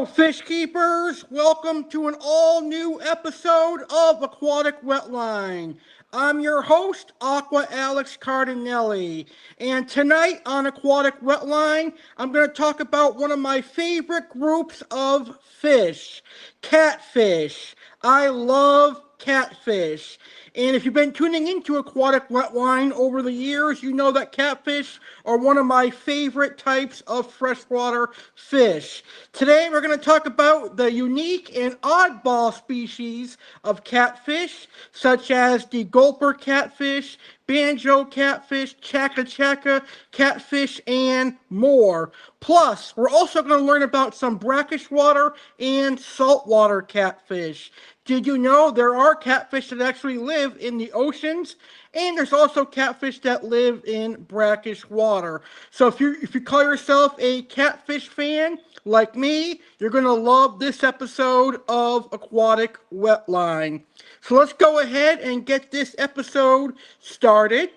Hello, fish keepers. Welcome to an all-new episode of Aquatic Wetline. I'm your host, Aqua Alex Cardinelli, and tonight on Aquatic Wetline, I'm going to talk about one of my favorite groups of fish, catfish. I love catfish. And if you've been tuning into Aquatic Wetline over the years, you know that catfish are one of my favorite types of freshwater fish. Today we're going to talk about the unique and oddball species of catfish, such as the Gulper Catfish, Banjo Catfish, Chaca Catfish, and more. Plus, we're also going to learn about some brackish water and saltwater catfish. Did you know there are catfish that actually live in the oceans? And there's also catfish that live in brackish water. So if you call yourself a catfish fan like me, you're going to love this episode of Aquatic Wetline. So let's go ahead and get this episode started.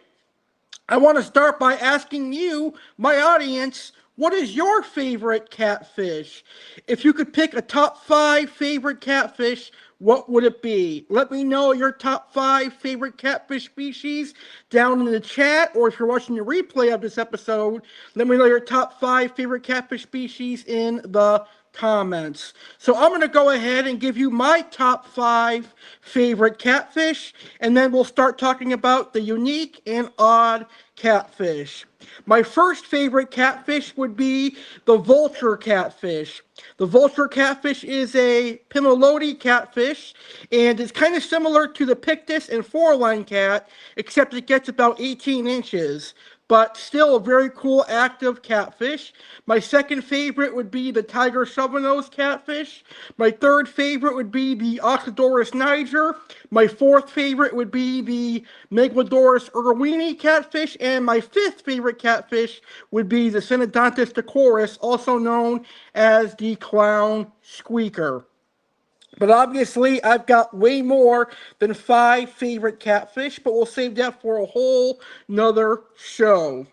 I want to start by asking you, my audience, what is your favorite catfish? If you could pick a top 5 favorite catfish, what would it be? Let me know your top 5 favorite catfish species down in the chat, or if you're watching the replay of this episode, let me know your top 5 favorite catfish species in the comments. So I'm going to go ahead and give you my top 5 favorite catfish, and then we'll start talking about the unique and odd catfish. My first favorite catfish would be the vulture catfish. The vulture catfish is a pimelody catfish, and it's kind of similar to the pictus and four-line cat, except it gets about 18 inches. But still a very cool active catfish. My second favorite would be the tiger shovelnose catfish. My third favorite would be the Oxydorus niger. My fourth favorite would be the Megalodorus irwini catfish. And my fifth favorite catfish would be the Synodontis decorus, also known as the clown squeaker. But obviously, I've got way more than 5 favorite catfish, but we'll save that for a whole nother show.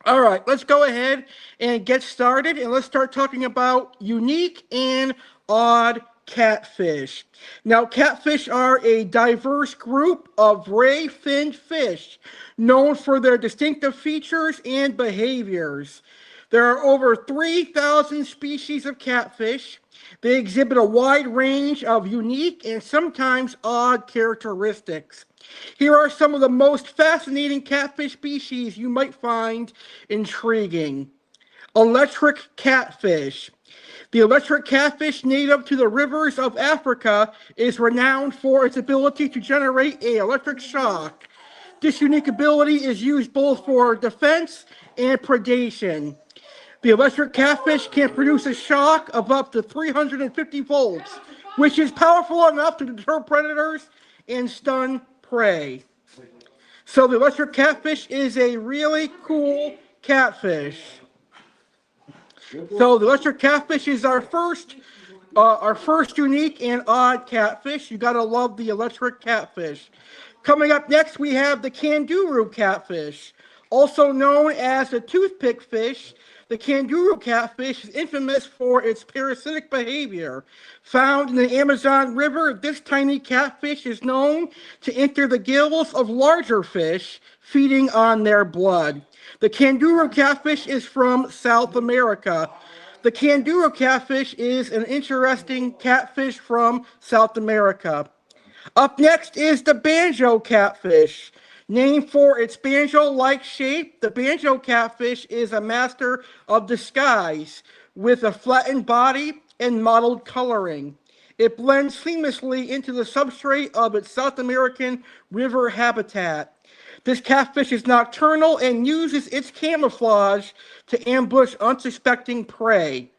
All right, let's go ahead and get started, and let's start talking about unique and odd catfish. Now, catfish are a diverse group of ray-finned fish known for their distinctive features and behaviors. There are over 3,000 species of catfish. They exhibit a wide range of unique and sometimes odd characteristics. Here are some of the most fascinating catfish species you might find intriguing. Electric catfish. The electric catfish, native to the rivers of Africa, is renowned for its ability to generate an electric shock. This unique ability is used both for defense and predation. The electric catfish can produce a shock of up to 350 volts, which is powerful enough to deter predators and stun prey. So the electric catfish is a really cool catfish. So the electric catfish is our first unique and odd catfish. You gotta love the electric catfish. Coming up next, we have the kangaroo catfish, also known as the toothpick fish. The kangaroo catfish is infamous for its parasitic behavior. Found in the Amazon River, this tiny catfish is known to enter the gills of larger fish, feeding on their blood. The kangaroo catfish is from South America. The kangaroo catfish is an interesting catfish from South America. Up next is the banjo catfish. Named for its banjo-like shape, the banjo catfish is a master of disguise with a flattened body and mottled coloring. It blends seamlessly into the substrate of its South American river habitat. This catfish is nocturnal and uses its camouflage to ambush unsuspecting prey.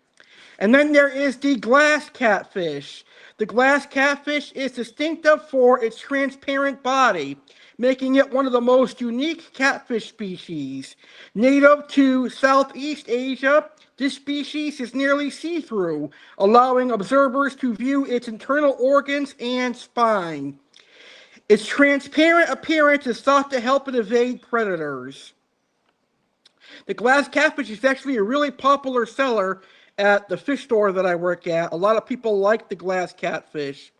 And then there is the glass catfish. The glass catfish is distinctive for its transparent body, making it one of the most unique catfish species. Native to Southeast Asia, this species is nearly see-through, allowing observers to view its internal organs and spine. Its transparent appearance is thought to help it evade predators. The glass catfish is actually a really popular seller at the fish store that I work at. A lot of people like the glass catfish.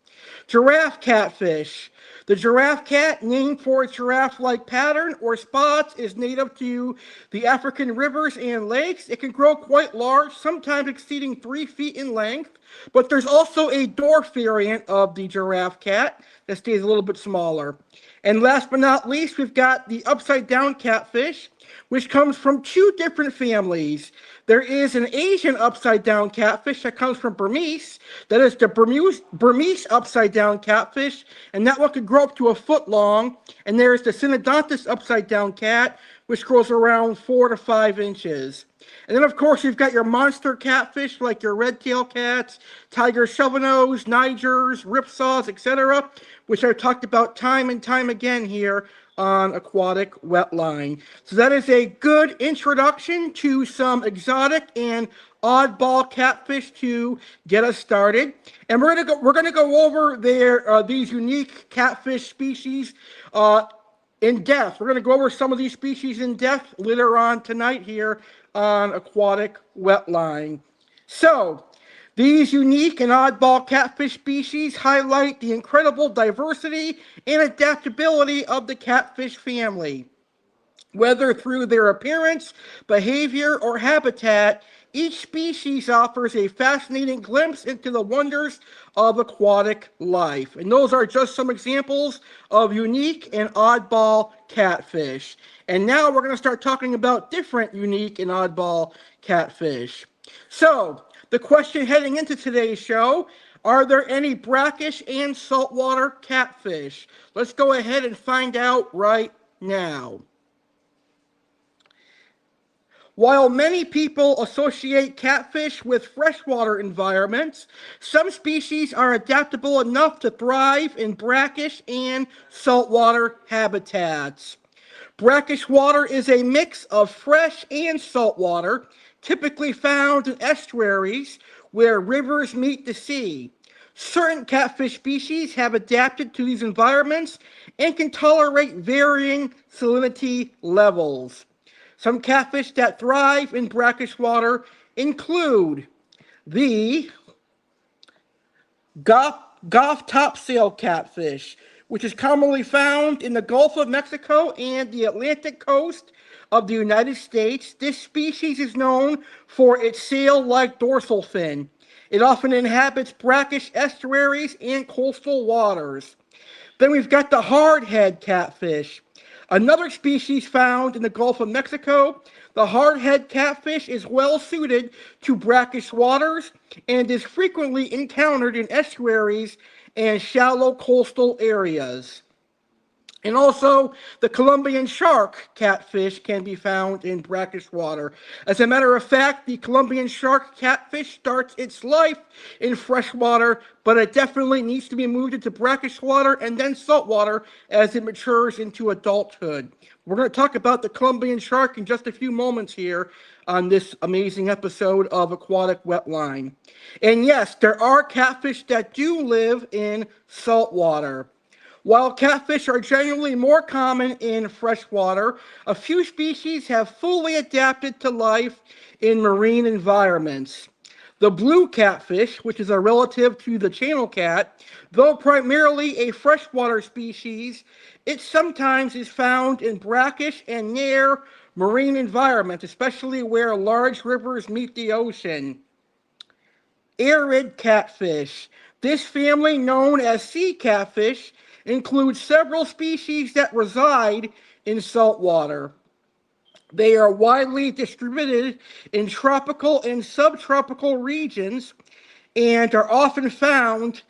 Giraffe catfish. The giraffe cat, named for its giraffe-like pattern or spots, is native to the African rivers and lakes. It can grow quite large, sometimes exceeding 3 feet in length. But there's also a dwarf variant of the giraffe cat that stays a little bit smaller. And last but not least, we've got the upside-down catfish, which comes from 2 different families. There is an Asian upside-down catfish that comes from Burmese. That is the Burmese upside-down catfish, and that one could grow up to a foot long. And there's the Synodontis upside-down cat, which grows around 4 to 5 inches. And then, of course, you've got your monster catfish like your red-tail cats, tiger shovelnose, nigers, ripsaws, etc., which I've talked about time and time again here on Aquatic Wetline. So that is a good introduction to some exotic and oddball catfish to get us started. And we're gonna go over these unique catfish species in depth. We're going to go over some of these species in depth later on tonight here on Aquatic Wetline. So, these unique and oddball catfish species highlight the incredible diversity and adaptability of the catfish family. Whether through their appearance, behavior, or habitat, each species offers a fascinating glimpse into the wonders of aquatic life. And those are just some examples of unique and oddball catfish. And now we're going to start talking about different unique and oddball catfish. So, the question heading into today's show, are there any brackish and saltwater catfish? Let's go ahead and find out right now. While many people associate catfish with freshwater environments, some species are adaptable enough to thrive in brackish and saltwater habitats. Brackish water is a mix of fresh and salt water, typically found in estuaries where rivers meet the sea. Certain catfish species have adapted to these environments and can tolerate varying salinity levels. Some catfish that thrive in brackish water include the Gulf topsail catfish, which is commonly found in the Gulf of Mexico and the Atlantic coast of the United States. This species is known for its sail-like dorsal fin. It often inhabits brackish estuaries and coastal waters. Then we've got the hardhead catfish, another species found in the Gulf of Mexico. The hardhead catfish is well suited to brackish waters and is frequently encountered in estuaries and shallow coastal areas. And also, the Colombian shark catfish can be found in brackish water. As a matter of fact, the Colombian shark catfish starts its life in fresh water, but it definitely needs to be moved into brackish water and then salt water as it matures into adulthood. We're going to talk about the Colombian shark in just a few moments here on this amazing episode of Aquatic Wetline. And yes, there are catfish that do live in salt water. While catfish are generally more common in freshwater, a few species have fully adapted to life in marine environments. The blue catfish, which is a relative to the channel cat, though primarily a freshwater species, it sometimes is found in brackish and near marine environments, especially where large rivers meet the ocean. Arid catfish. This family, known as sea catfish, includes several species that reside in salt water. They are widely distributed in tropical and subtropical regions and are often found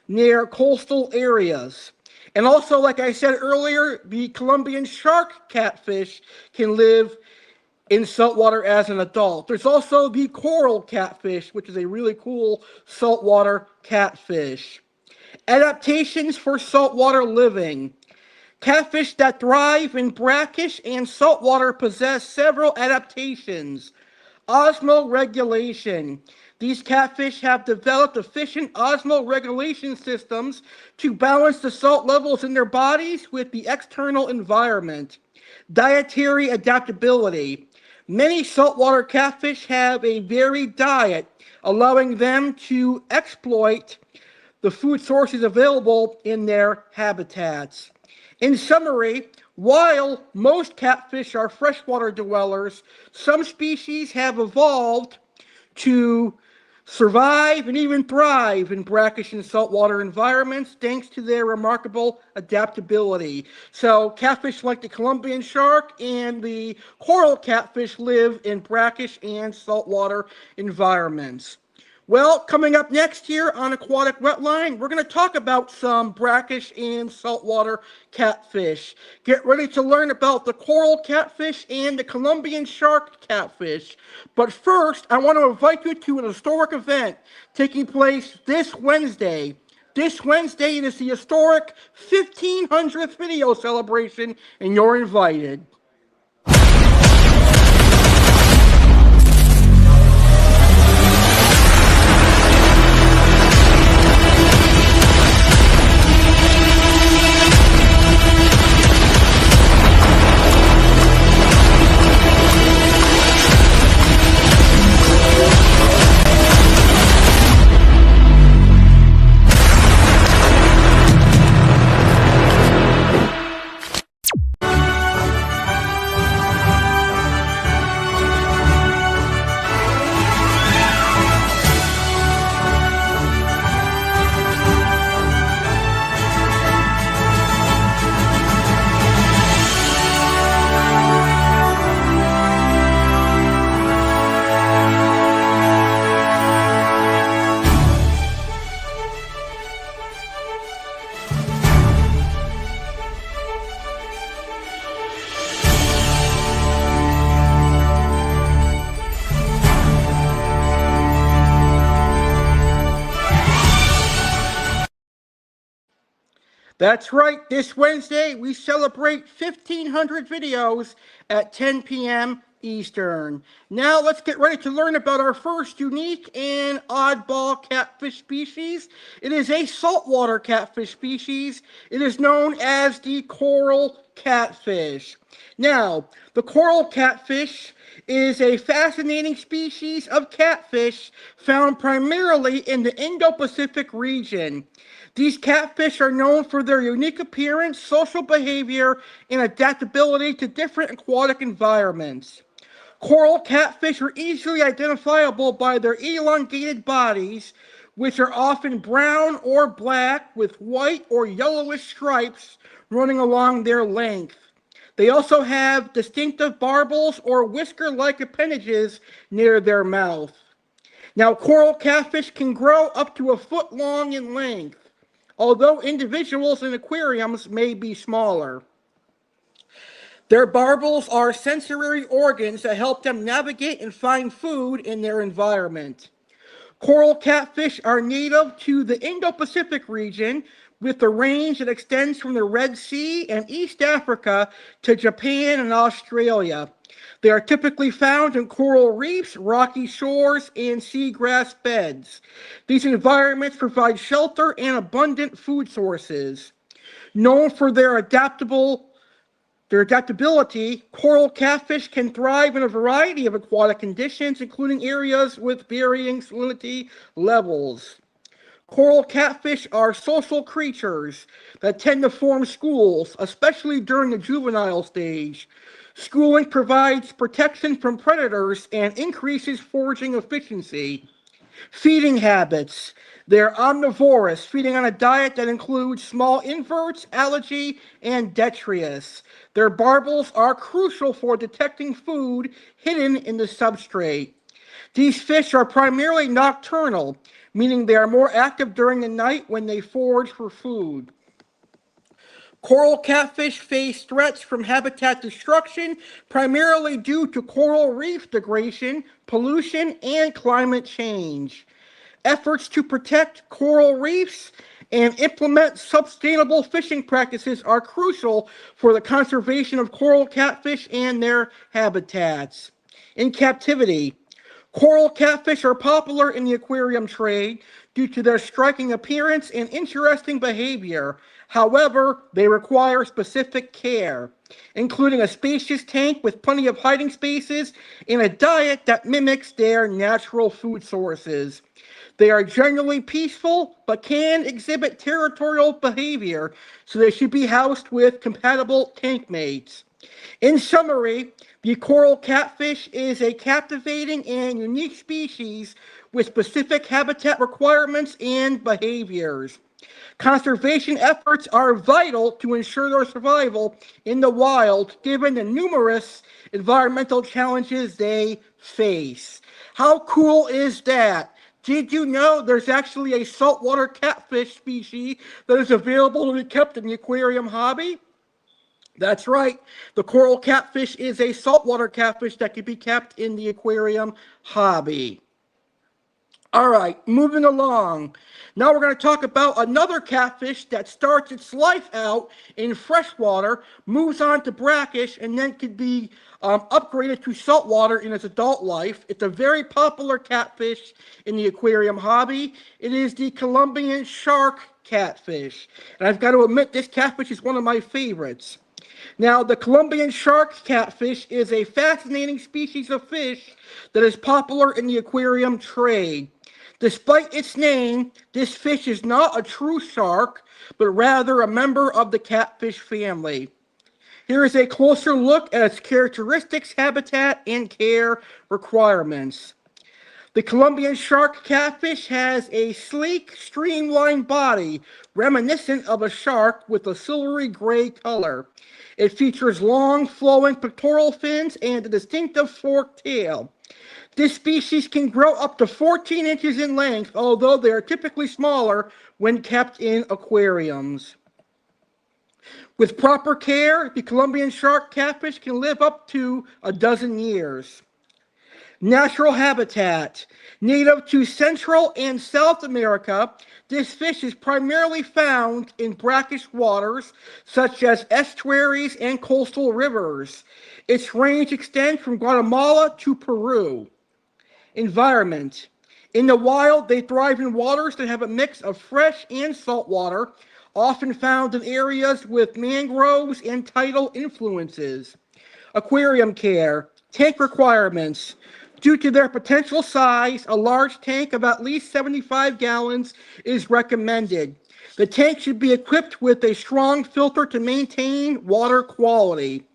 near coastal areas. And also, like I said earlier, the Colombian shark catfish can live in saltwater as an adult. There's also the coral catfish, which is a really cool saltwater catfish. Adaptations for saltwater living. Catfish that thrive in brackish and saltwater possess several adaptations. Osmoregulation. These catfish have developed efficient osmoregulation systems to balance the salt levels in their bodies with the external environment. Dietary adaptability. Many saltwater catfish have a varied diet, allowing them to exploit the food sources available in their habitats. In summary, while most catfish are freshwater dwellers, some species have evolved to survive and even thrive in brackish and saltwater environments thanks to their remarkable adaptability. So catfish like the Columbian shark and the coral catfish live in brackish and saltwater environments. Well, coming up next here on Aquatic Wetline, we're going to talk about some brackish and saltwater catfish. Get ready to learn about the coral catfish and the Columbian shark catfish. But first, I want to invite you to an historic event taking place this Wednesday. This Wednesday, it is the historic 1500th video celebration, and you're invited. That's right, this Wednesday we celebrate 1,500 videos at 10 p.m. Eastern. Now let's get ready to learn about our first unique and oddball catfish species. It is a saltwater catfish species. It is known as the coral catfish. Now, the coral catfish is a fascinating species of catfish found primarily in the Indo-Pacific region. These catfish are known for their unique appearance, social behavior, and adaptability to different aquatic environments. Coral catfish are easily identifiable by their elongated bodies, which are often brown or black with white or yellowish stripes running along their length. They also have distinctive barbels or whisker-like appendages near their mouth. Now, coral catfish can grow up to a foot long in length, although individuals in aquariums may be smaller. Their barbels are sensory organs that help them navigate and find food in their environment. Coral catfish are native to the Indo-Pacific region, with a range that extends from the Red Sea and East Africa to Japan and Australia. They are typically found in coral reefs, rocky shores, and seagrass beds. These environments provide shelter and abundant food sources. Known for their adaptability, coral catfish can thrive in a variety of aquatic conditions, including areas with varying salinity levels. Coral catfish are social creatures that tend to form schools, especially during the juvenile stage. Schooling provides protection from predators and increases foraging efficiency. Feeding habits. They're omnivorous, feeding on a diet that includes small inverts, algae, and detritus. Their barbels are crucial for detecting food hidden in the substrate. These fish are primarily nocturnal, meaning they are more active during the night when they forage for food. Coral catfish face threats from habitat destruction, primarily due to coral reef degradation, pollution, and climate change. Efforts to protect coral reefs and implement sustainable fishing practices are crucial for the conservation of coral catfish and their habitats. In captivity, coral catfish are popular in the aquarium trade due to their striking appearance and interesting behavior. However, they require specific care, including a spacious tank with plenty of hiding spaces and a diet that mimics their natural food sources. They are generally peaceful, but can exhibit territorial behavior, so they should be housed with compatible tank mates. In summary, the coral catfish is a captivating and unique species with specific habitat requirements and behaviors. Conservation efforts are vital to ensure their survival in the wild, given the numerous environmental challenges they face. How cool is that? Did you know there's actually a saltwater catfish species that is available to be kept in the aquarium hobby? That's right. The coral catfish is a saltwater catfish that can be kept in the aquarium hobby. All right, moving along. Now we're going to talk about another catfish that starts its life out in freshwater, moves on to brackish, and then can be upgraded to saltwater in its adult life. It's a very popular catfish in the aquarium hobby. It is the Colombian shark catfish. And I've got to admit, this catfish is one of my favorites. Now, the Colombian shark catfish is a fascinating species of fish that is popular in the aquarium trade. Despite its name, this fish is not a true shark, but rather a member of the catfish family. Here is a closer look at its characteristics, habitat, and care requirements. The Colombian shark catfish has a sleek, streamlined body, reminiscent of a shark with a silvery gray color. It features long, flowing pectoral fins and a distinctive forked tail. This species can grow up to 14 inches in length, although they are typically smaller when kept in aquariums. With proper care, the Colombian shark catfish can live up to a dozen years. Natural habitat. Native to Central and South America, this fish is primarily found in brackish waters such as estuaries and coastal rivers. Its range extends from Guatemala to Peru. Environment. In the wild, they thrive in waters that have a mix of fresh and salt water, often found in areas with mangroves and tidal influences. Aquarium care. Tank requirements. Due to their potential size, a large tank of at least 75 gallons is recommended. The tank should be equipped with a strong filter to maintain water quality.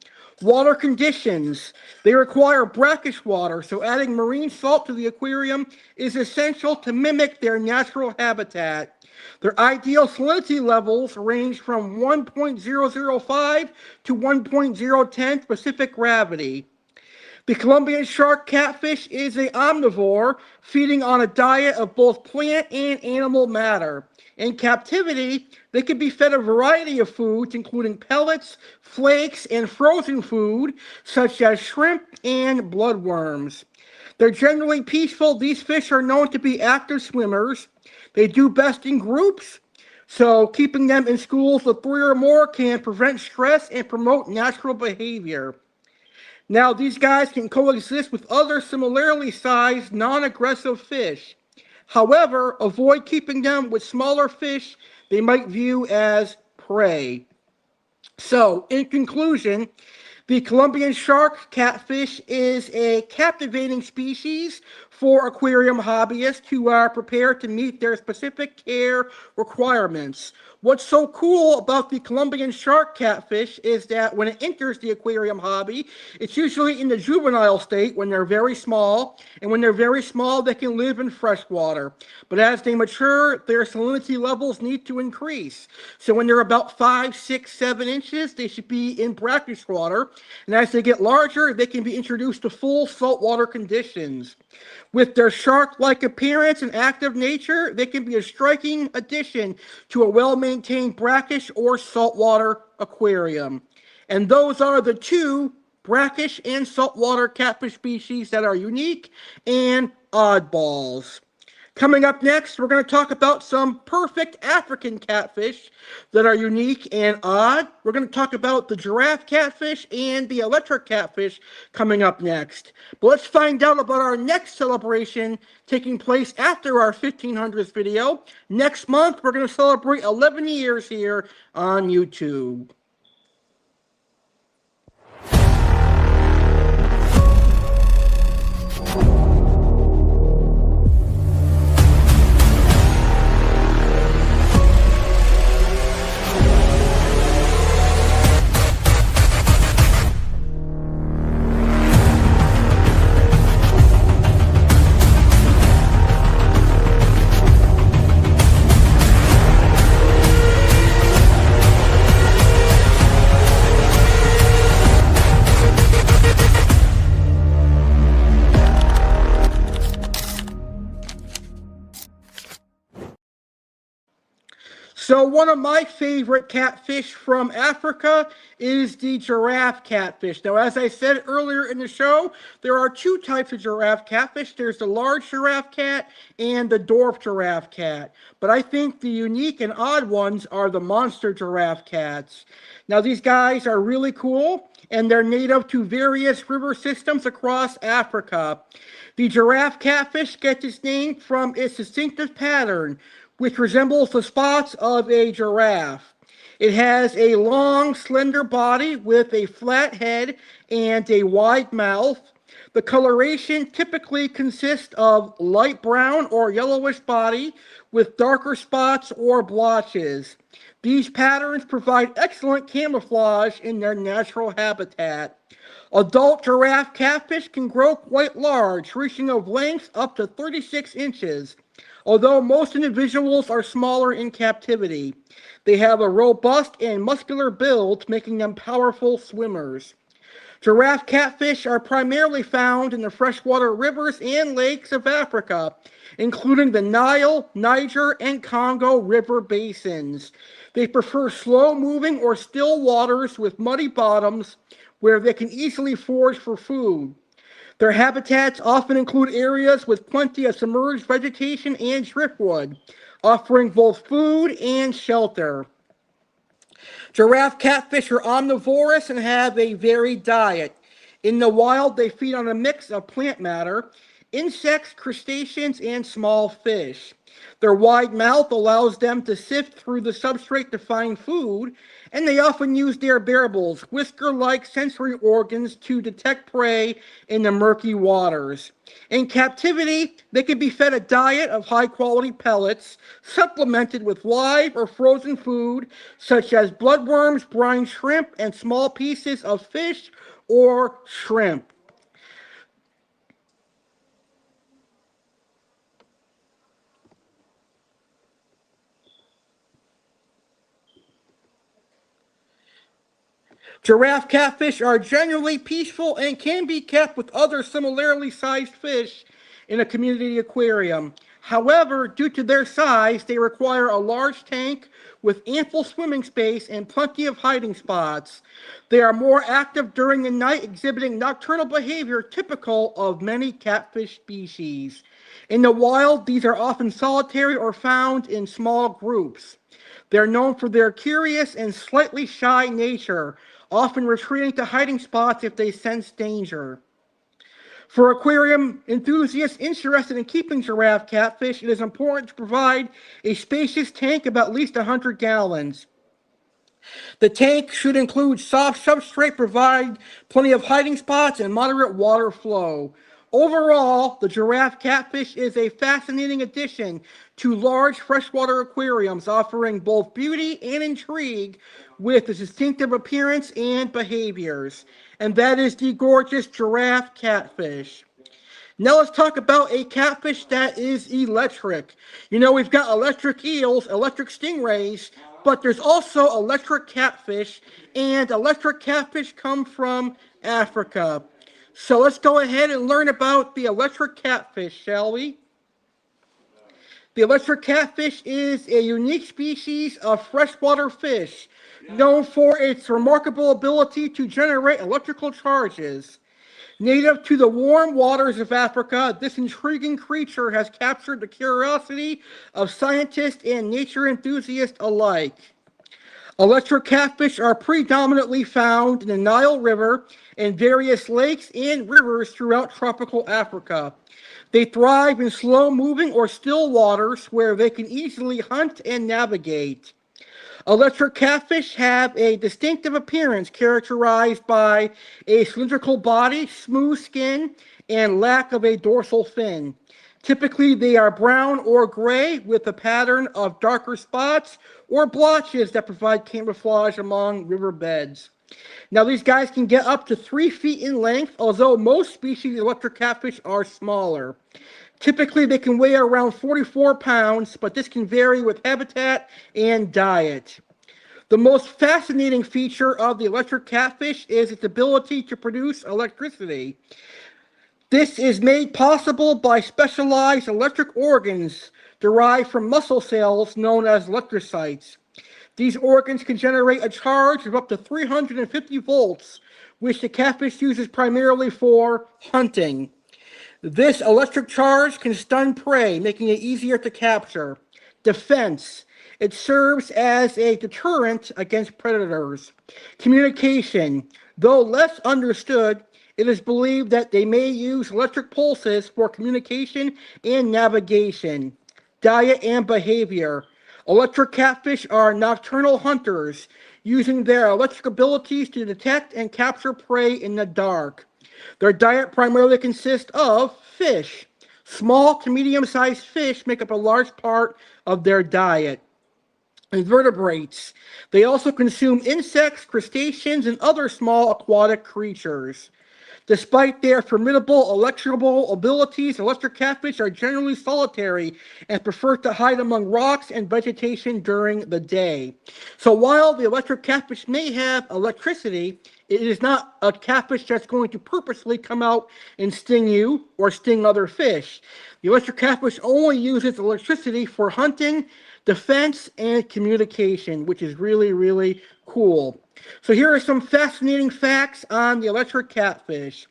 Water conditions. They require brackish water, so adding marine salt to the aquarium is essential to mimic their natural habitat. Their ideal salinity levels range from 1.005 to 1.010 specific gravity. The Colombian shark catfish is an omnivore, feeding on a diet of both plant and animal matter. In captivity, they can be fed a variety of foods, including pellets, flakes, and frozen food, such as shrimp and bloodworms. They're generally peaceful. These fish are known to be active swimmers. They do best in groups, so keeping them in schools of 3 or more can prevent stress and promote natural behavior. Now, these guys can coexist with other similarly sized, non-aggressive fish. However, avoid keeping them with smaller fish they might view as prey. So, in conclusion, the Colombian shark catfish is a captivating species for aquarium hobbyists who are prepared to meet their specific care requirements. What's so cool about the Colombian shark catfish is that when it enters the aquarium hobby, it's usually in the juvenile state when they're very small, and when they're very small, they can live in freshwater. But as they mature, their salinity levels need to increase. So when they're about 5, 6, 7 inches, they should be in brackish water, and as they get larger, they can be introduced to full saltwater conditions. With their shark-like appearance and active nature, they can be a striking addition to a well-maintained brackish or saltwater aquarium. And those are the two brackish and saltwater catfish species that are unique and oddballs. Coming up next, we're going to talk about some perfect African catfish that are unique and odd. We're going to talk about the giraffe catfish and the electric catfish coming up next. But let's find out about our next celebration taking place after our 1500th video. Next month, we're going to celebrate 11 years here on YouTube. So one of my favorite catfish from Africa is the giraffe catfish. Now, as I said earlier in the show, there are two types of giraffe catfish. There's the large giraffe cat and the dwarf giraffe cat. But I think the unique and odd ones are the monster giraffe cats. Now, these guys are really cool, and they're native to various river systems across Africa. The giraffe catfish gets its name from its distinctive pattern, which resembles the spots of a giraffe. It has a long, slender body with a flat head and a wide mouth. The coloration typically consists of light brown or yellowish body with darker spots or blotches. These patterns provide excellent camouflage in their natural habitat. Adult giraffe catfish can grow quite large, reaching a length up to 36 inches. Although most individuals are smaller in captivity, they have a robust and muscular build, making them powerful swimmers. Giraffe catfish are primarily found in the freshwater rivers and lakes of Africa, including the Nile, Niger, and Congo river basins. They prefer slow-moving or still waters with muddy bottoms where they can easily forage for food. Their habitats often include areas with plenty of submerged vegetation and driftwood, offering both food and shelter. Giraffe catfish are omnivorous and have a varied diet. In the wild, they feed on a mix of plant matter, insects, crustaceans, and small fish. Their wide mouth allows them to sift through the substrate to find food, and they often use their bearables, whisker-like sensory organs, to detect prey in the murky waters. In captivity, they can be fed a diet of high-quality pellets, supplemented with live or frozen food, such as bloodworms, brine shrimp, and small pieces of fish or shrimp. Giraffe catfish are generally peaceful and can be kept with other similarly sized fish in a community aquarium. However, due to their size, they require a large tank with ample swimming space and plenty of hiding spots. They are more active during the night, exhibiting nocturnal behavior typical of many catfish species. In the wild, these are often solitary or found in small groups. They're known for their curious and slightly shy nature, often retreating to hiding spots if they sense danger. For aquarium enthusiasts interested in keeping giraffe catfish, it is important to provide a spacious tank of at least 100 gallons. The tank should include soft substrate, provide plenty of hiding spots, and moderate water flow. Overall, the giraffe catfish is a fascinating addition to large freshwater aquariums, offering both beauty and intrigue with its distinctive appearance and behaviors. And that is the gorgeous giraffe catfish. Now let's talk about a catfish that is electric. You know, we've got electric eels, electric stingrays, but there's also electric catfish, and electric catfish come from Africa. So let's go ahead and learn about the electric catfish, shall we? The electric catfish is a unique species of freshwater fish, known for its remarkable ability to generate electrical charges. Native to the warm waters of Africa, this intriguing creature has captured the curiosity of scientists and nature enthusiasts alike. Electric catfish are predominantly found in the Nile River and various lakes and rivers throughout tropical Africa. They thrive in slow-moving or still waters where they can easily hunt and navigate. Electric catfish have a distinctive appearance characterized by a cylindrical body, smooth skin, and lack of a dorsal fin. Typically, they are brown or gray with a pattern of darker spots or blotches that provide camouflage among riverbeds. Now, these guys can get up to 3 feet in length, although most species of electric catfish are smaller. Typically, they can weigh around 44 pounds, but this can vary with habitat and diet. The most fascinating feature of the electric catfish is its ability to produce electricity. This is made possible by specialized electric organs derived from muscle cells known as electrocytes. These organs can generate a charge of up to 350 volts, which the catfish uses primarily for hunting. This electric charge can stun prey, making it easier to capture. Defense. It serves as a deterrent against predators. Communication. Though less understood, it is believed that they may use electric pulses for communication and navigation. Diet and behavior. Electric catfish are nocturnal hunters, using their electric abilities to detect and capture prey in the dark. Their diet primarily consists of fish. Small to medium-sized fish make up a large part of their diet. Invertebrates. They also consume insects, crustaceans, and other small aquatic creatures. Despite their formidable electrical abilities, electric catfish are generally solitary and prefer to hide among rocks and vegetation during the day. So while the electric catfish may have electricity, it is not a catfish that's going to purposely come out and sting you or sting other fish. The electric catfish only uses electricity for hunting, defense, and communication, which is really, really cool. So here are some fascinating facts on the electric catfish.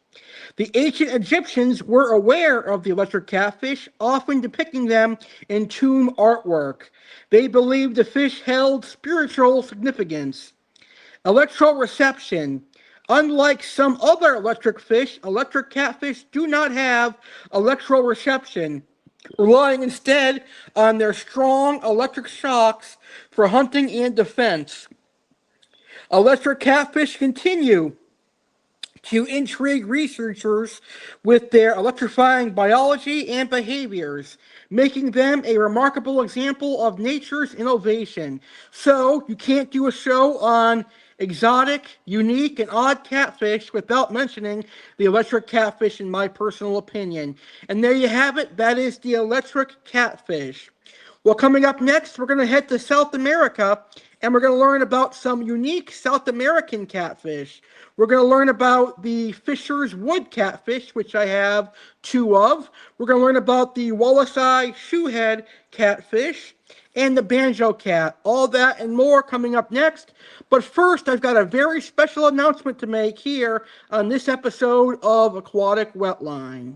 The ancient Egyptians were aware of the electric catfish, often depicting them in tomb artwork. They believed the fish held spiritual significance. Electroreception. Unlike some other electric fish, electric catfish do not have electroreception, relying instead on their strong electric shocks for hunting and defense. Electric catfish continue to intrigue researchers with their electrifying biology and behaviors, making them a remarkable example of nature's innovation. So, you can't do a show on exotic, unique, and odd catfish without mentioning the electric catfish, in my personal opinion. And there you have it. That is the electric catfish. Well, coming up next, we're going to head to South America, and we're going to learn about some unique South American catfish. We're going to learn about the Fisher's Wood catfish, which I have 2 of. We're going to learn about the Wallacei Shoehead Catfish and the Banjo Cat. All that and more coming up next. But first, I've got a very special announcement to make here on this episode of Aquatic Wetline.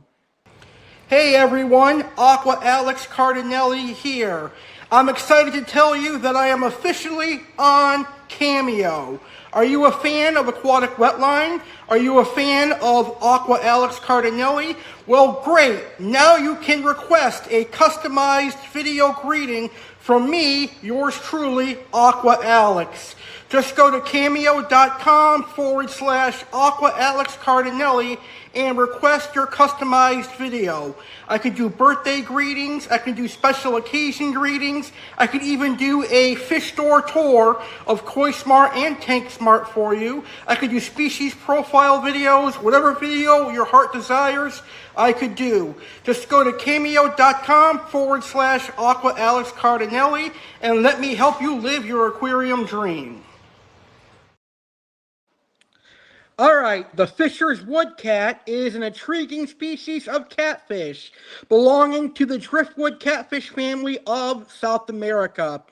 Hey everyone, Aqua Alex Cardinelli here. I'm excited to tell you that I am officially on Cameo. Are you a fan of Aquatic Wetline? Are you a fan of Aqua Alex Cardinelli? Well, great. Now you can request a customized video greeting from me, yours truly, Aqua Alex. Just go to cameo.com/Aqua Alex Cardinelli and request your customized video. I could do birthday greetings, I can do special occasion greetings, I could even do a fish store tour of Koi Smart and Tank Smart for you. I could do species profile videos, whatever video your heart desires, I could do. Just go to cameo.com/Aqua Alex Cardinelli and let me help you live your aquarium dream. Alright, the Fisher's woodcat is an intriguing species of catfish belonging to the driftwood catfish family of South America.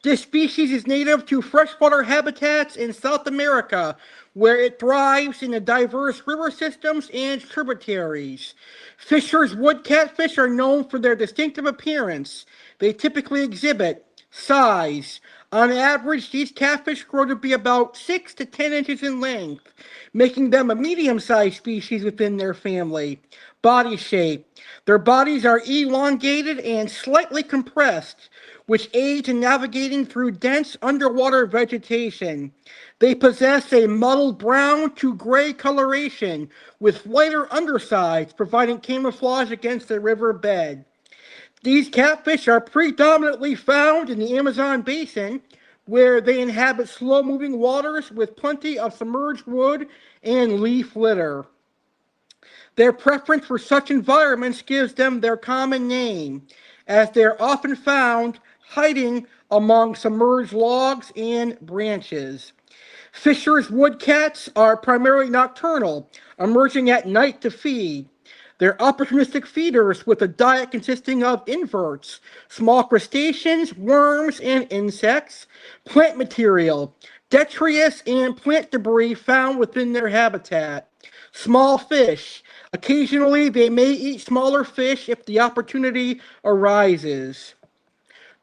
This species is native to freshwater habitats in South America, where it thrives in the diverse river systems and tributaries. Fisher's wood catfish are known for their distinctive appearance. They typically exhibit size. On average, these catfish grow to be about 6 to 10 inches in length, making them a medium-sized species within their family. Body shape. Their bodies are elongated and slightly compressed, which aids in navigating through dense underwater vegetation. They possess a mottled brown to gray coloration with lighter undersides, providing camouflage against the river bed. These catfish are predominantly found in the Amazon basin, where they inhabit slow-moving waters with plenty of submerged wood and leaf litter. Their preference for such environments gives them their common name, as they are often found hiding among submerged logs and branches. Fisher's woodcats are primarily nocturnal, emerging at night to feed. They're opportunistic feeders with a diet consisting of inverts, small crustaceans, worms, and insects, plant material, detritus, and plant debris found within their habitat. Small fish. Occasionally, they may eat smaller fish if the opportunity arises.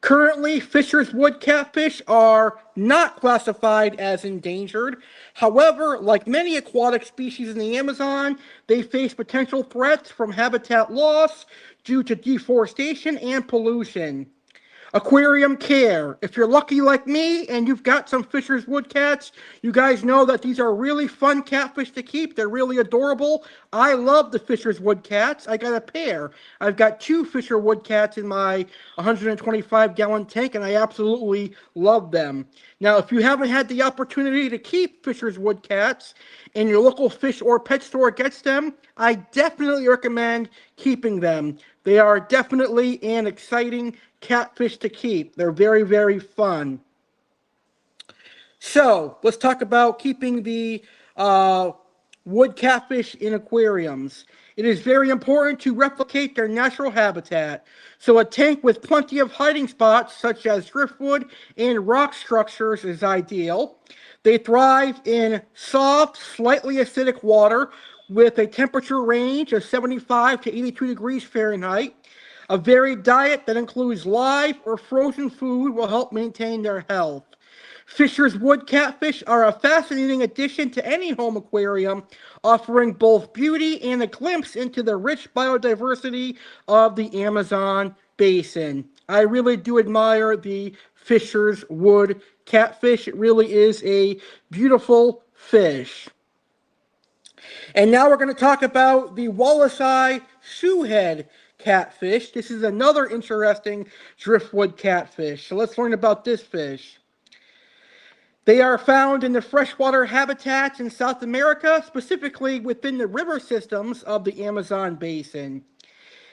Currently, Fisher's wood catfish are not classified as endangered. However, like many aquatic species in the Amazon, they face potential threats from habitat loss due to deforestation and pollution. Aquarium care. If you're lucky like me and you've got some Fisher's woodcats, you guys know that these are really fun catfish to keep. They're really adorable. I love the Fisher's woodcats. I got a pair. I've got two Fisher woodcats in my 125-gallon tank, and I absolutely love them. Now, if you haven't had the opportunity to keep Fisher's woodcats and your local fish or pet store gets them, I definitely recommend keeping them. They are definitely an exciting catfish to keep. They're very, very fun. So, let's talk about keeping the wood catfish in aquariums. It is very important to replicate their natural habitat. So a tank with plenty of hiding spots, such as driftwood and rock structures, is ideal. They thrive in soft, slightly acidic water with a temperature range of 75 to 82 degrees Fahrenheit. A varied diet that includes live or frozen food will help maintain their health. Fisher's wood catfish are a fascinating addition to any home aquarium, offering both beauty and a glimpse into the rich biodiversity of the Amazon basin. I really do admire the Fisher's wood catfish. It really is a beautiful fish. And now we're going to talk about the walleye shoehead catfish. This is another interesting driftwood catfish. So let's learn about this fish. They are found in the freshwater habitats in South America, specifically within the river systems of the Amazon basin.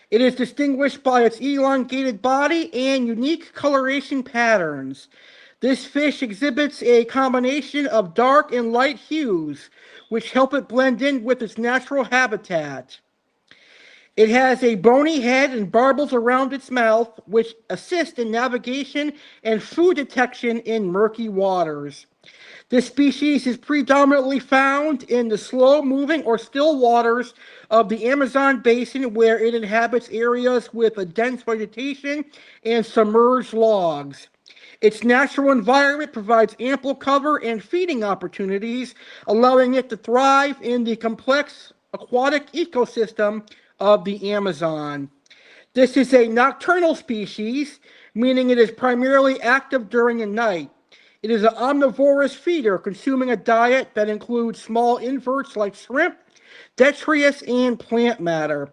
It is distinguished by its elongated body and unique coloration patterns. This fish exhibits a combination of dark and light hues, which help it blend in with its natural habitat. It has a bony head and barbels around its mouth, which assist in navigation and food detection in murky waters. This species is predominantly found in the slow-moving or still waters of the Amazon basin, where it inhabits areas with a dense vegetation and submerged logs. Its natural environment provides ample cover and feeding opportunities, allowing it to thrive in the complex aquatic ecosystem of the Amazon. This is a nocturnal species, meaning it is primarily active during the night. It is an omnivorous feeder, consuming a diet that includes small inverts like shrimp, detritus, and plant matter.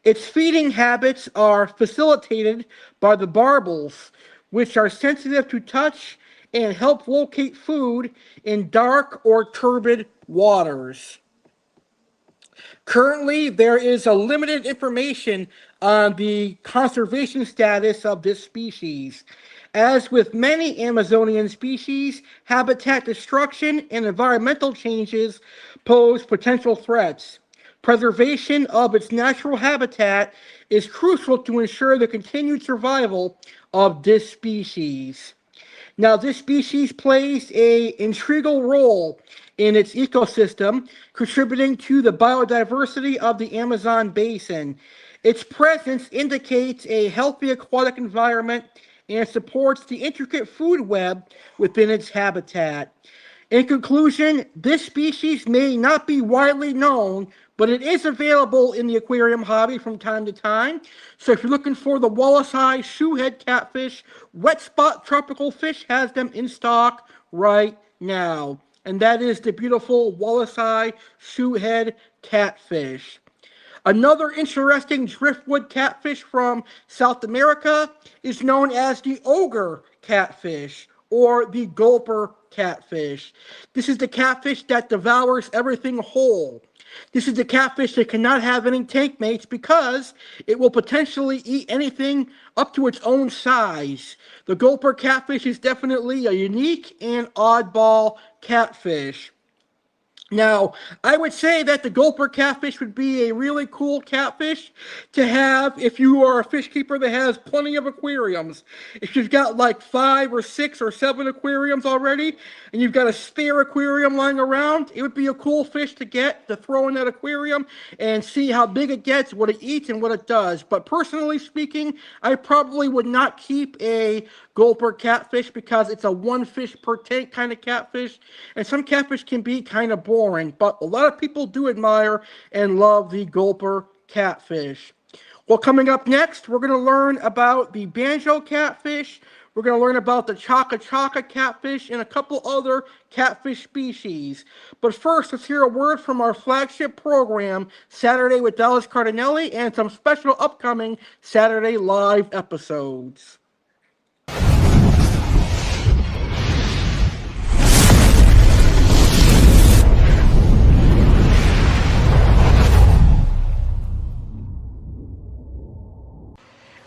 Its feeding habits are facilitated by the barbels, which are sensitive to touch and help locate food in dark or turbid waters. Currently, there is a limited information on the conservation status of this species. As with many Amazonian species, habitat destruction and environmental changes pose potential threats. Preservation of its natural habitat is crucial to ensure the continued survival of this species. Now, this species plays an integral role in its ecosystem, contributing to the biodiversity of the Amazon basin. Its presence indicates a healthy aquatic environment and supports the intricate food web within its habitat. In conclusion, this species may not be widely known, but it is available in the aquarium hobby from time to time. So if you're looking for the Walleye Shoehead Catfish, Wet Spot Tropical Fish has them in stock right now. And that is the beautiful Walleye Shoehead Catfish. Another interesting driftwood catfish from South America is known as the ogre catfish or the gulper catfish. This is the catfish that devours everything whole. This is the catfish that cannot have any tank mates because it will potentially eat anything up to its own size. The gulper catfish is definitely a unique and oddball catfish. Now, I would say that the Gulper Catfish would be a really cool catfish to have if you are a fish keeper that has plenty of aquariums. If you've got like 5 or 6 or 7 aquariums already, and you've got a spare aquarium lying around, it would be a cool fish to get to throw in that aquarium and see how big it gets, what it eats, and what it does. But personally speaking, I probably would not keep a Gulper Catfish because it's a one fish per tank kind of catfish, and some catfish can be kind of boring, but a lot of people do admire and love the Gulper Catfish. Well, coming up next, we're going to learn about the Banjo Catfish, we're going to learn about the Chaca Catfish, and a couple other catfish species. But first, let's hear a word from our flagship program, Saturday with Dallas Cardinelli, and some special upcoming Saturday live episodes.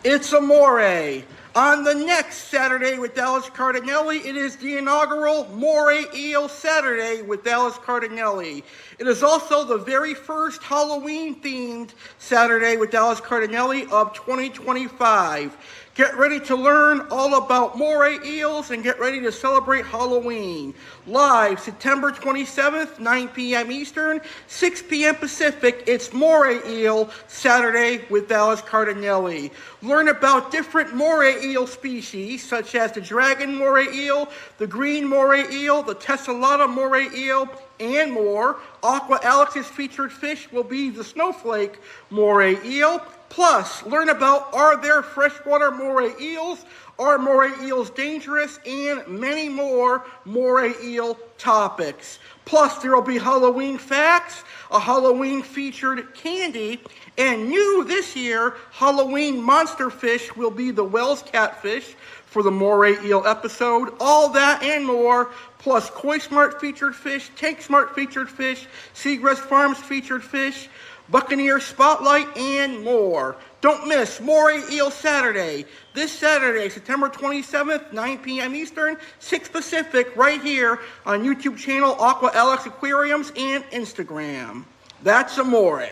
It's Amore. On the next Saturday with Dallas Cardinelli, it is the inaugural Moray Eel Saturday with Dallas Cardinelli. It is also the very first Halloween-themed Saturday with Dallas Cardinelli of 2025. Get ready to learn all about moray eels and get ready to celebrate Halloween. Live September 27th, 9 p.m. Eastern, 6 p.m. Pacific, it's Moray Eel Saturday with Dallas Cardinelli. Learn about different moray eel species such as the dragon moray eel, the green moray eel, the tessellata moray eel, and more. Aqua Alex's featured fish will be the snowflake moray eel. Plus, learn about are there freshwater moray eels, are moray eels dangerous, and many more moray eel topics. Plus, there will be Halloween facts, a Halloween featured candy, and new this year, Halloween monster fish will be the Wells Catfish for the moray eel episode. All that and more, plus Koi Smart featured fish, Tank Smart featured fish, Seagrass Farms featured fish, Buccaneer Spotlight, and more. Don't miss Moray Eel Saturday. This Saturday, September 27th, 9 p.m. Eastern, 6 Pacific, right here on YouTube channel Aqua Alex Aquariums and Instagram. That's Amore.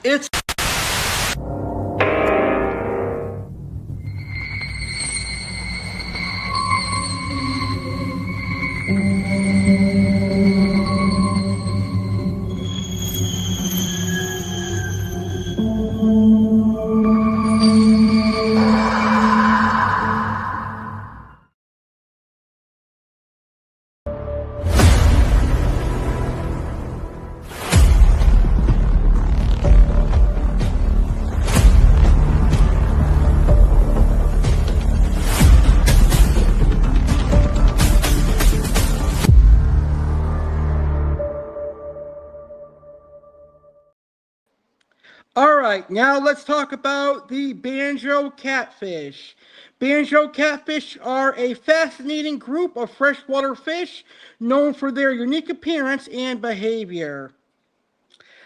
It's all right, now let's talk about the Banjo Catfish. Banjo Catfish are a fascinating group of freshwater fish known for their unique appearance and behavior.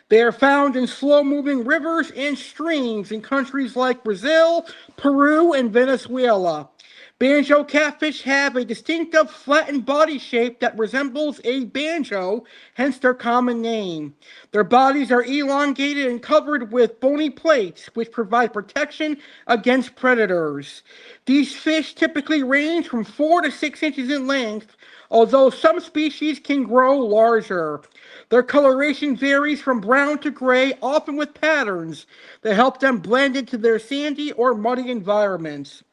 They are found in slow-moving rivers and streams in countries like Brazil, Peru, and Venezuela. Banjo catfish have a distinctive flattened body shape that resembles a banjo, hence their common name. Their bodies are elongated and covered with bony plates, which provide protection against predators. These fish typically range from 4 to 6 inches in length, although some species can grow larger. Their coloration varies from brown to gray, often with patterns that help them blend into their sandy or muddy environments.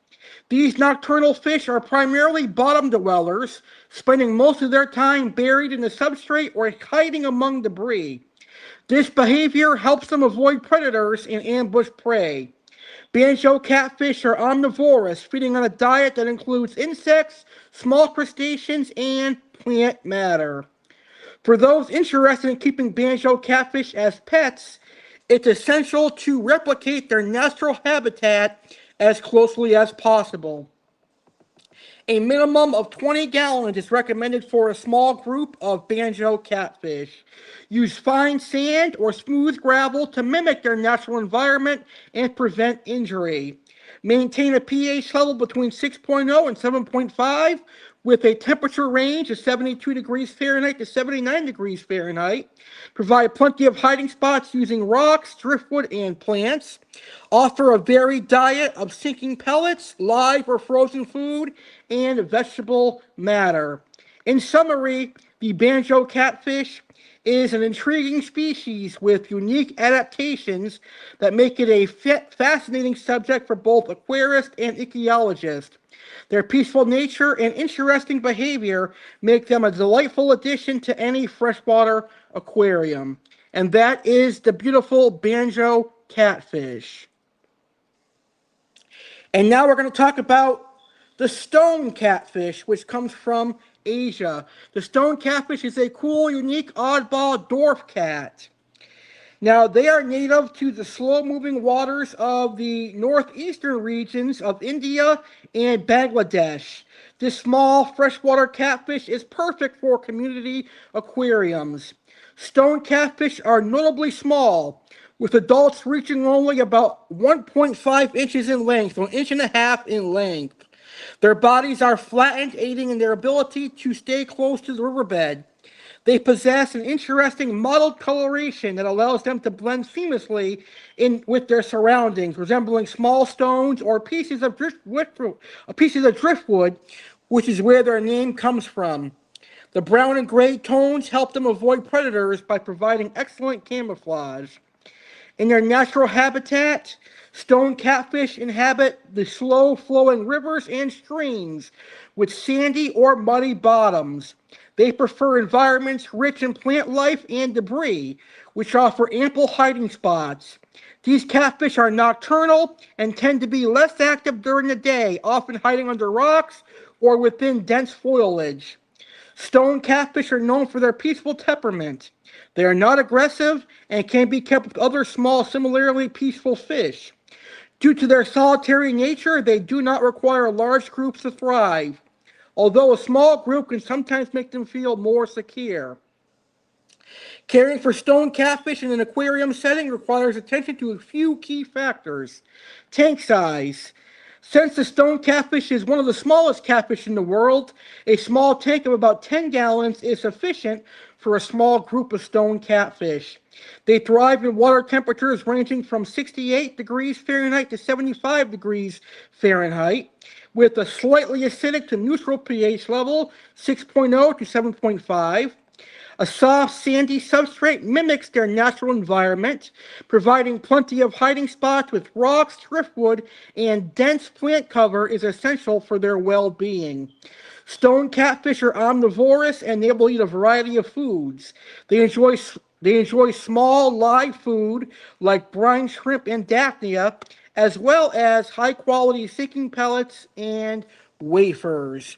These nocturnal fish are primarily bottom dwellers, spending most of their time buried in the substrate or hiding among debris. This behavior helps them avoid predators and ambush prey. Banjo catfish are omnivorous, feeding on a diet that includes insects, small crustaceans, and plant matter. For those interested in keeping banjo catfish as pets, it's essential to replicate their natural habitat as closely as possible. A minimum of 20 gallons is recommended for a small group of banjo catfish. Use fine sand or smooth gravel to mimic their natural environment and prevent injury. Maintain a pH level between 6.0 and 7.5 with a temperature range of 72 degrees Fahrenheit to 79 degrees Fahrenheit. Provide plenty of hiding spots using rocks, driftwood, and plants. Offer a varied diet of sinking pellets, live or frozen food, and vegetable matter. In summary, the banjo catfish is an intriguing species with unique adaptations that make it a fascinating subject for both aquarists and ichthyologists. Their peaceful nature and interesting behavior make them a delightful addition to any freshwater aquarium. And that is the beautiful banjo catfish. And now we're going to talk about the stone catfish, which comes from Asia. The stone catfish is a cool, unique, oddball dwarf cat. Now, they are native to the slow-moving waters of the northeastern regions of India and Bangladesh. This small freshwater catfish is perfect for community aquariums. Stone catfish are notably small, with adults reaching only about 1.5 inches in length, or an inch and a half in length. Their bodies are flattened, aiding in their ability to stay close to the riverbed. They possess an interesting mottled coloration that allows them to blend seamlessly in with their surroundings, resembling small stones or pieces of driftwood, which is where their name comes from. The brown and gray tones help them avoid predators by providing excellent camouflage. In their natural habitat, stone catfish inhabit the slow-flowing rivers and streams with sandy or muddy bottoms. They prefer environments rich in plant life and debris, which offer ample hiding spots. These catfish are nocturnal and tend to be less active during the day, often hiding under rocks or within dense foliage. Stone catfish are known for their peaceful temperament. They are not aggressive and can be kept with other small, similarly peaceful fish. Due to their solitary nature, they do not require large groups to thrive, although a small group can sometimes make them feel more secure. Caring for stone catfish in an aquarium setting requires attention to a few key factors. Tank size. Since the stone catfish is one of the smallest catfish in the world, a small tank of about 10 gallons is sufficient for a small group of stone catfish. They thrive in water temperatures ranging from 68 degrees Fahrenheit to 75 degrees Fahrenheit, with a slightly acidic to neutral pH level, 6.0 to 7.5. A soft, sandy substrate mimics their natural environment, providing plenty of hiding spots with rocks, driftwood, and dense plant cover is essential for their well-being. Stone catfish are omnivorous and able to eat a variety of foods. They enjoy small, live food like brine shrimp and daphnia, as well as high-quality sinking pellets and wafers.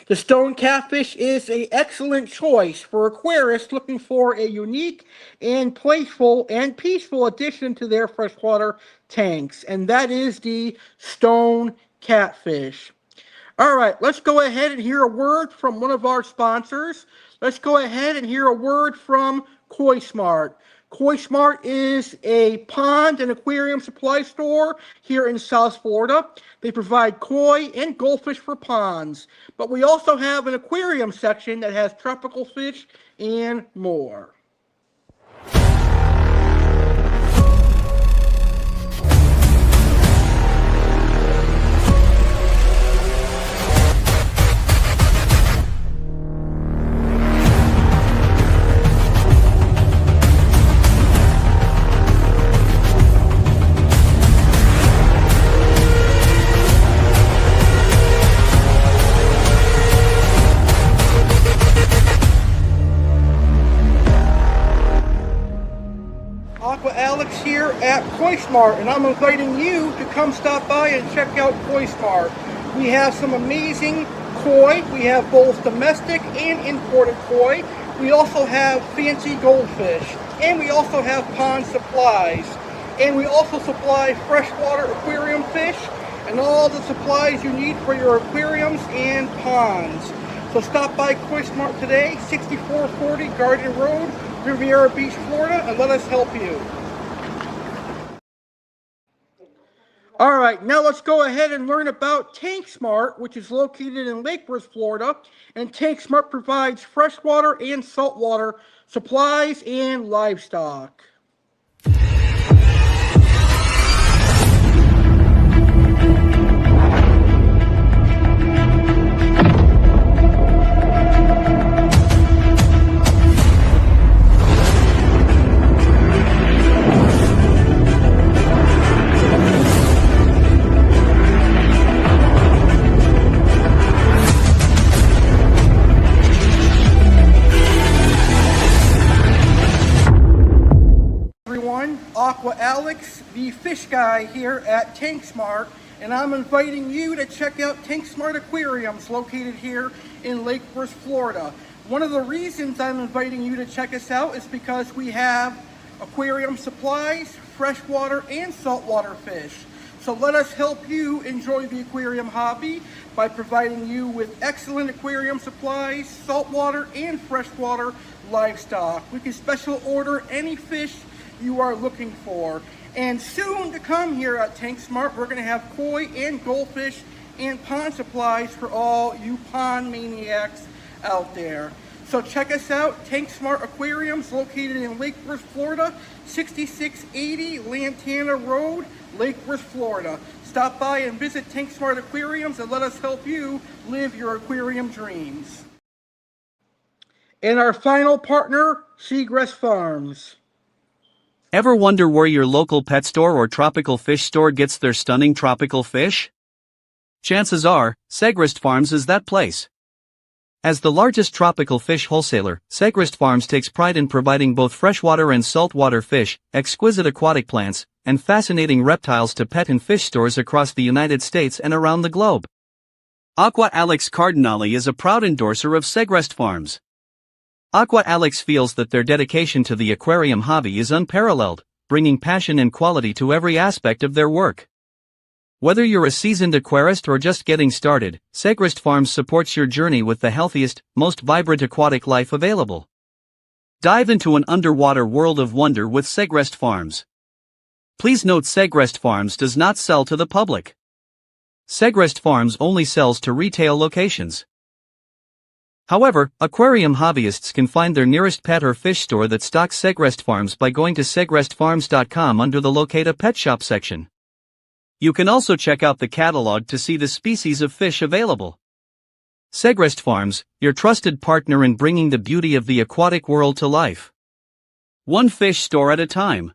The stone catfish is an excellent choice for aquarists looking for a unique and playful and peaceful addition to their freshwater tanks, and that is the stone catfish. All right, let's go ahead and hear a word from one of our sponsors. Let's go ahead and hear a word from Koi Smart. Koi Smart is a pond and aquarium supply store here in South Florida. They provide koi and goldfish for ponds, but we also have an aquarium section that has tropical fish and more. Aqua Alex here at Koi Smart, and I'm inviting you to come stop by and check out Koi Smart. We have some amazing koi. We have both domestic and imported koi. We also have fancy goldfish, and we also have pond supplies. And we also supply freshwater aquarium fish and all the supplies you need for your aquariums and ponds. So stop by Koi Smart today, 6440 Garden Road, Riviera Beach, Florida, and let us help you. All right, now let's go ahead and learn about Tank Smart, which is located in Lake Worth, Florida. And Tank Smart provides freshwater and saltwater supplies and livestock. Aqua Alex, the fish guy here at Tank Smart, and I'm inviting you to check out Tank Smart Aquariums located here in Lake Worth, Florida. One of the reasons I'm inviting you to check us out is because we have aquarium supplies, freshwater and saltwater fish. So let us help you enjoy the aquarium hobby by providing you with excellent aquarium supplies, saltwater and freshwater livestock. We can special order any fish you are looking for. And soon to come here at Tank Smart, we're going to have koi and goldfish and pond supplies for all you pond maniacs out there. So check us out, Tank Smart Aquariums, located in Lake Worth, Florida, 6680 Lantana Road, Lake Worth, Florida. Stop by and visit Tank Smart Aquariums and let us help you live your aquarium dreams. And our final partner, Seagrass Farms. Ever wonder where your local pet store or tropical fish store gets their stunning tropical fish? Chances are, Segrest Farms is that place. As the largest tropical fish wholesaler, Segrest Farms takes pride in providing both freshwater and saltwater fish, exquisite aquatic plants, and fascinating reptiles to pet and fish stores across the United States and around the globe. Aqua Alex CARDINALE is a proud endorser of Segrest Farms. Aqua Alex feels that their dedication to the aquarium hobby is unparalleled, bringing passion and quality to every aspect of their work. Whether you're a seasoned aquarist or just getting started, Segrest Farms supports your journey with the healthiest, most vibrant aquatic life available. Dive into an underwater world of wonder with Segrest Farms. Please note Segrest Farms does not sell to the public. Segrest Farms only sells to retail locations. However, aquarium hobbyists can find their nearest pet or fish store that stocks Segrest Farms by going to segrestfarms.com under the Locate a Pet Shop section. You can also check out the catalog to see the species of fish available. Segrest Farms, your trusted partner in bringing the beauty of the aquatic world to life. One fish store at a time.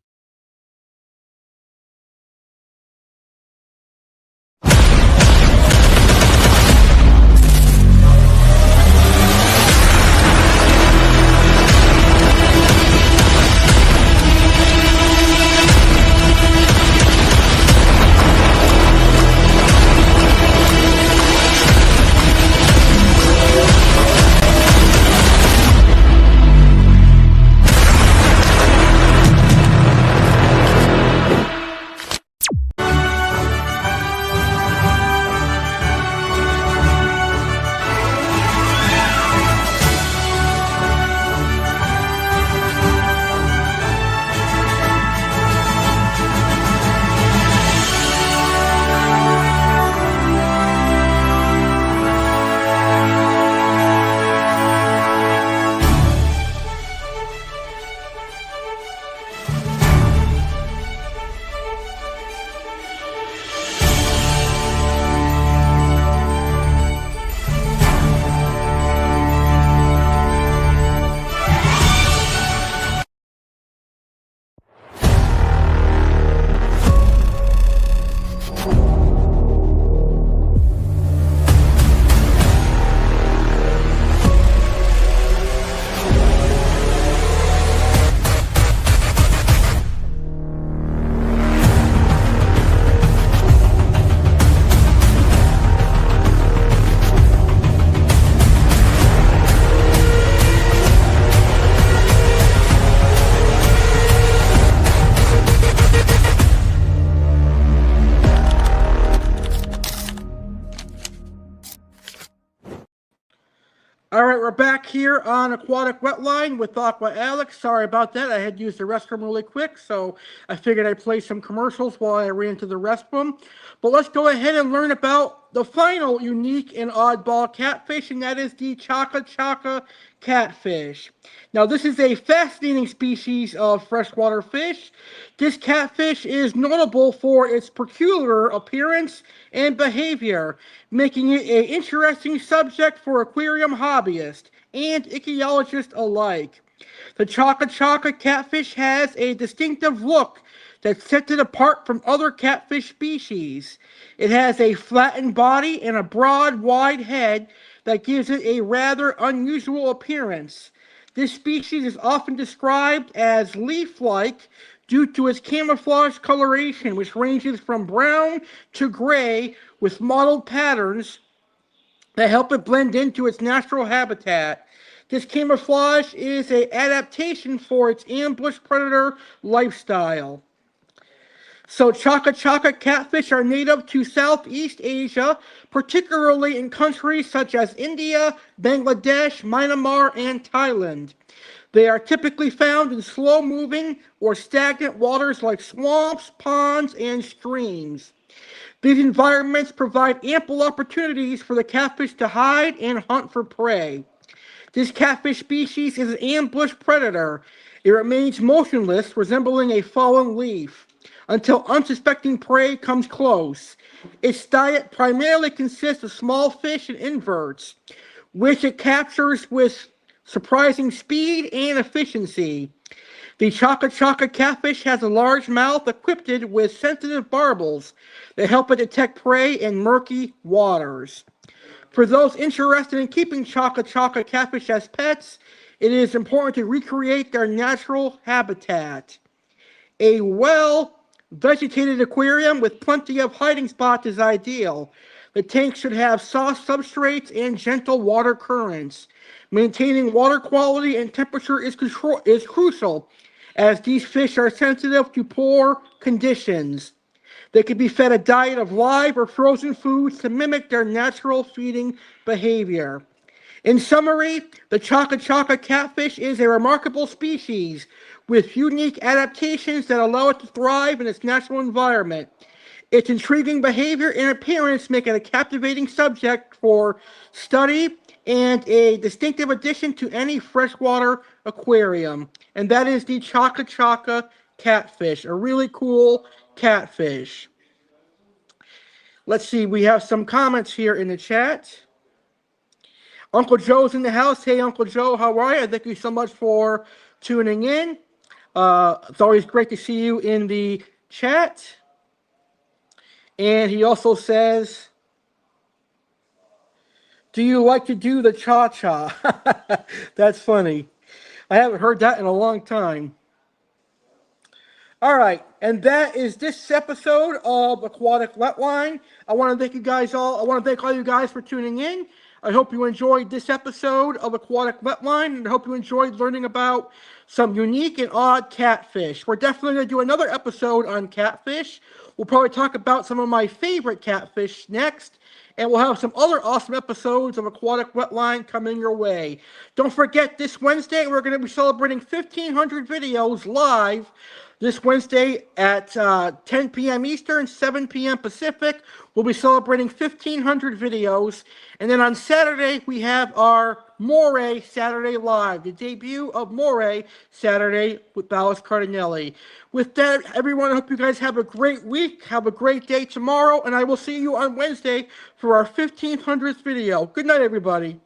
we're back here on Aquatic Wetline with Aqua Alex. Sorry about that. I had to use the restroom really quick, so I figured I'd play some commercials while I ran to the restroom. But let's go ahead and learn about the final unique and oddball catfish, and that is the Chaca catfish. Now, this is a fascinating species of freshwater fish. This catfish is notable for its peculiar appearance and behavior, making it an interesting subject for aquarium hobbyists and ichthyologists alike. The Chaca catfish has a distinctive look that sets it apart from other catfish species. It has a flattened body and a broad, wide head that gives it a rather unusual appearance. This species is often described as leaf-like due to its camouflage coloration, which ranges from brown to gray with mottled patterns that help it blend into its natural habitat. This camouflage is an adaptation for its ambush predator lifestyle. So Chaca catfish are native to Southeast Asia, particularly in countries such as India, Bangladesh, Myanmar, and Thailand. They are typically found in slow-moving or stagnant waters like swamps, ponds, and streams. These environments provide ample opportunities for the catfish to hide and hunt for prey. This catfish species is an ambush predator. It remains motionless, resembling a fallen leaf, until unsuspecting prey comes close. Its diet primarily consists of small fish and inverts, which it captures with surprising speed and efficiency. The Chaca catfish has a large mouth equipped with sensitive barbels that help it detect prey in murky waters. For those interested in keeping Chaca catfish as pets, it is important to recreate their natural habitat. A well-vegetated aquarium with plenty of hiding spots is ideal. The tank should have soft substrates and gentle water currents. Maintaining water quality and temperature is crucial, as these fish are sensitive to poor conditions. They can be fed a diet of live or frozen foods to mimic their natural feeding behavior. In summary, the Chaca catfish is a remarkable species with unique adaptations that allow it to thrive in its natural environment. Its intriguing behavior and appearance make it a captivating subject for study and a distinctive addition to any freshwater aquarium. And that is the Chaca catfish, a really cool catfish. Let's see, we have some comments here in the chat. Uncle Joe's in the house. Hey, Uncle Joe, how are you? Thank you so much for tuning in. It's always great to see you in the chat. And he also says, do you like to do the cha-cha? That's funny. I haven't heard that in a long time. All right, and that is this episode of Aquatic Wetline. I want to thank all you guys for tuning in. I hope you enjoyed this episode of Aquatic Wetline, and I hope you enjoyed learning about some unique and odd catfish. We're definitely going to do another episode on catfish. We'll probably talk about some of my favorite catfish next, and we'll have some other awesome episodes of Aquatic Wetline coming your way. Don't forget, this Wednesday, we're going to be celebrating 1,500 videos live this Wednesday at 10 p.m. Eastern, 7 p.m. Pacific. We'll be celebrating 1,500 videos. And then on Saturday, we have our Moray Saturday Live, the debut of Moray Saturday with Dallas Cardinale. With that, everyone, I hope you guys have a great week. Have a great day tomorrow. And I will see you on Wednesday for our 1,500th video. Good night, everybody.